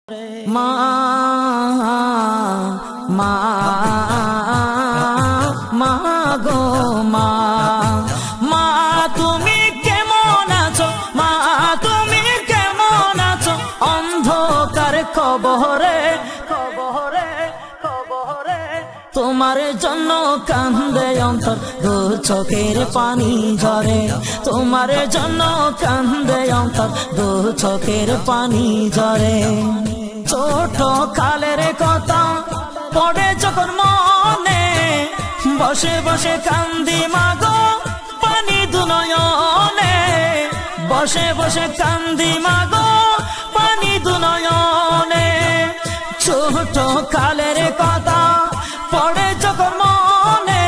মা মা মা গো মা মা তুমি কেমন আছো মা তুমি কেমন আছো অন্ধকার কবরে কবরে কবরে তোমার জন্য কান্দে অন্তর দু চোখের পানি ঝরে তোমার জন্য কান্দে অন্তর দু চোখের পানি ঝরে ছোট কালের কথা পড়ে যখন মনে বসে বসে কান্দি মাগো পানি দু নয়নে বসে বসে কান্দি মাগো পানি দু নয়নে ছোট কালের কথা পড়ে যখন মনে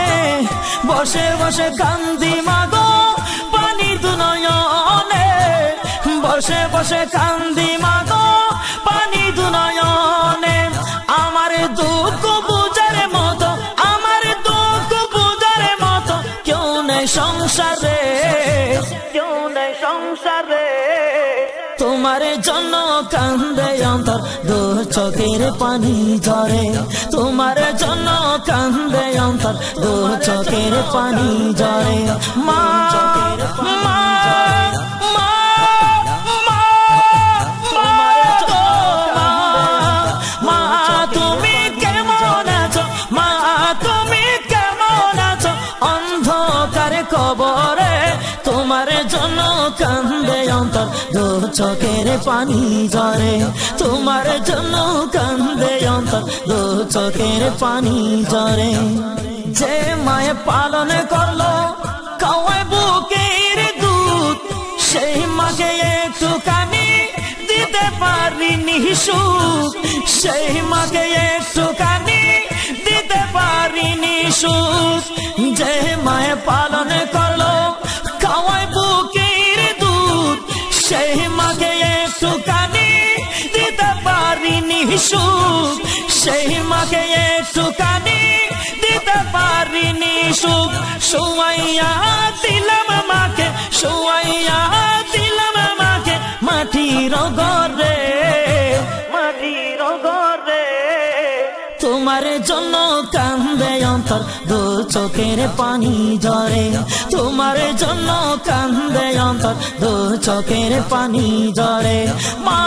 বসে বসে কান্দি মাগো পানি দু নয়নে বসে বসে কান্দি মাগো পানি দু নয়নে আমার দুঃখ বুঝার মতো আমার দুঃখ বুঝার মতো কেউ নেই সংসারে কেউ নেই সংসারে তোমার জন্য কান্দে অন্তর দু চোখের পানি ঝরে তোমার জন্য কান্দে অন্তর দু চোখের পানি ঝরে মা মা কবরে তোমার জন্য কান্দে অন্তর দু চোখের পানি ঝরে তোমার জন্য কান্দে অন্তর দু চোখের পানি ঝরে যে মায়ে পালন করলো খাওয়ায় বুকের দুধ সেই মাকে একটুখানি দিতে পারিনি সুখ সেই মাকে একটুখানি দিতে পারিনি সুখ যে মায়ে পালন করলো খাওয়ায় বুকের দুধ সেই মাকে একটুখানি দিতে পারিনি সুখ সেই মাকে একটুখানি দিতে পারিনি সুখ শুয়াইয়া দিলাম মাকে শুয়াইয়া দিলাম মাকে মাটির ঘরে মাটির ঘরে তোমার জন্য কান্দে অন্তর দু চোখের পানি ঝরে তোমার জন্য কান্দে অন্তর দু চোখের পানি ঝরে মা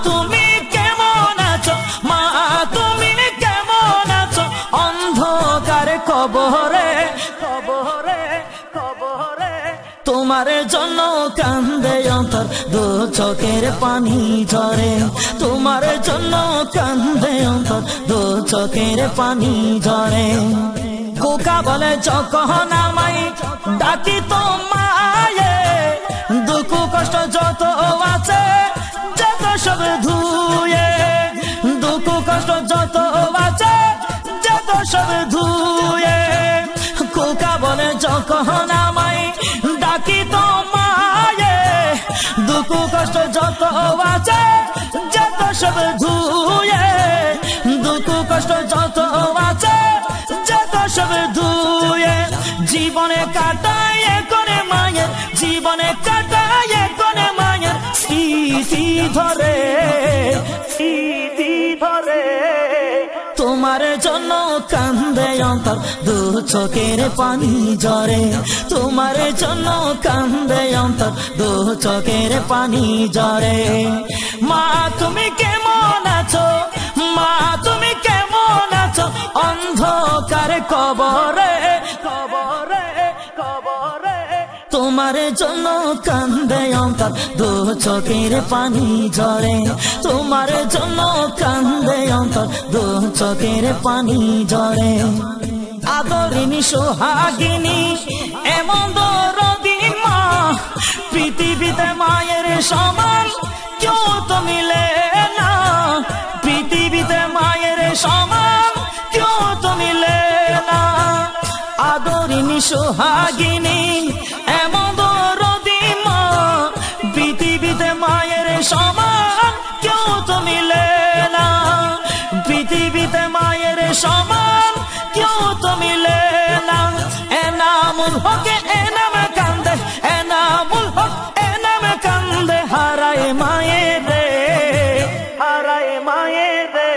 তুমি কেমন আছো মা তুমি কেমন আছো অন্ধকার কবরে কবরে কবরে তোমার জন্য কান্দে অন্তর দু চোখের পানি ঝরে তোমার জন্য কান্দে অন্তর দু চোখের পানি ঝরে কোকা বলে যখন আমায় ডাকি তো মায়ে দুঃখ কষ্ট যত আছে যত সব ধুয়ে দুঃখ কষ্ট যত আছে যত সব ধুয়ে কোকা বলে যখন আমায় ডাকি তো মায়ে দুঃখ কষ্ট যত আছে যত সব ধুয়ে দুঃখ কষ্ট যত আছে যত সব ধুয়ে জীবনে কাটায় কোনে মায়ের জীবনে কাটায় কোনে মায়ের স্মৃতি ধরে স্মৃতি ধরে তোমার জন্য কান্দে অন্তর দু চোখের পানি ঝরে তোমার জন্য কান্দে অন্তর দু চোখের পানি ঝরে মা তুমি কেমন আছো মা তুমি কেমন আছো অন্ধকার কবরে কবরে কবরে তোমার জন্য কান্দে অন্তর দু চোখের পানি ঝরে তোমার জন্য কান্দে অন্তর দু চোখের পানি ঝরে আদরিনী সোহাগিনী এমন দরদি মা পৃথিবীতে মায়ের সমান কেউ তো মিলে না পৃথিবীতে মায়ের সমান কেউ তো মিলে না আদরিনী সোহাগিনী এমন দরদি মা পৃথিবীতে মায়ের সমান কেউ তো মিলে না পৃথিবীতে মায়ের সমান কেউ তো মিলে না এনামুল হকে এনাম কান্দে এনামুল হক এনাম কান্দে হারায় মায়ের রে হারায় মা রে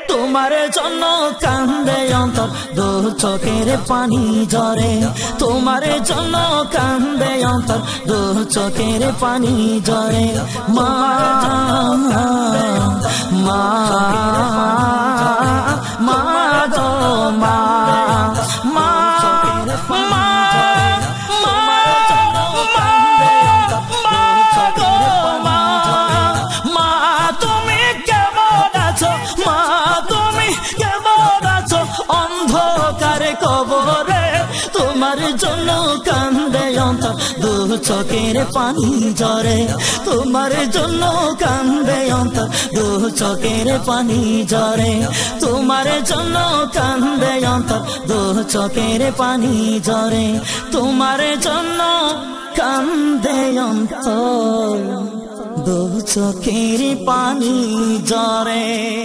তোমার জন্য কান্দে অন্তর দু চোখের পানি ঝরে তোমার জন্য কান্দে অন্তর দু চোখের পানি ঝরে মা মা মা গো মা মা কবরে তোমার জন্য কান্দে অন্তর দু চোখের পানি ঝরে তোমার জন্য কান্দে অন্তর দু চোখের পানি ঝরে তোমার জন্য কান্দে অন্তর দু চোখের পানি ঝরে তোমার জন্য কান্দে অন্তর দু চোখের পানি ঝরে।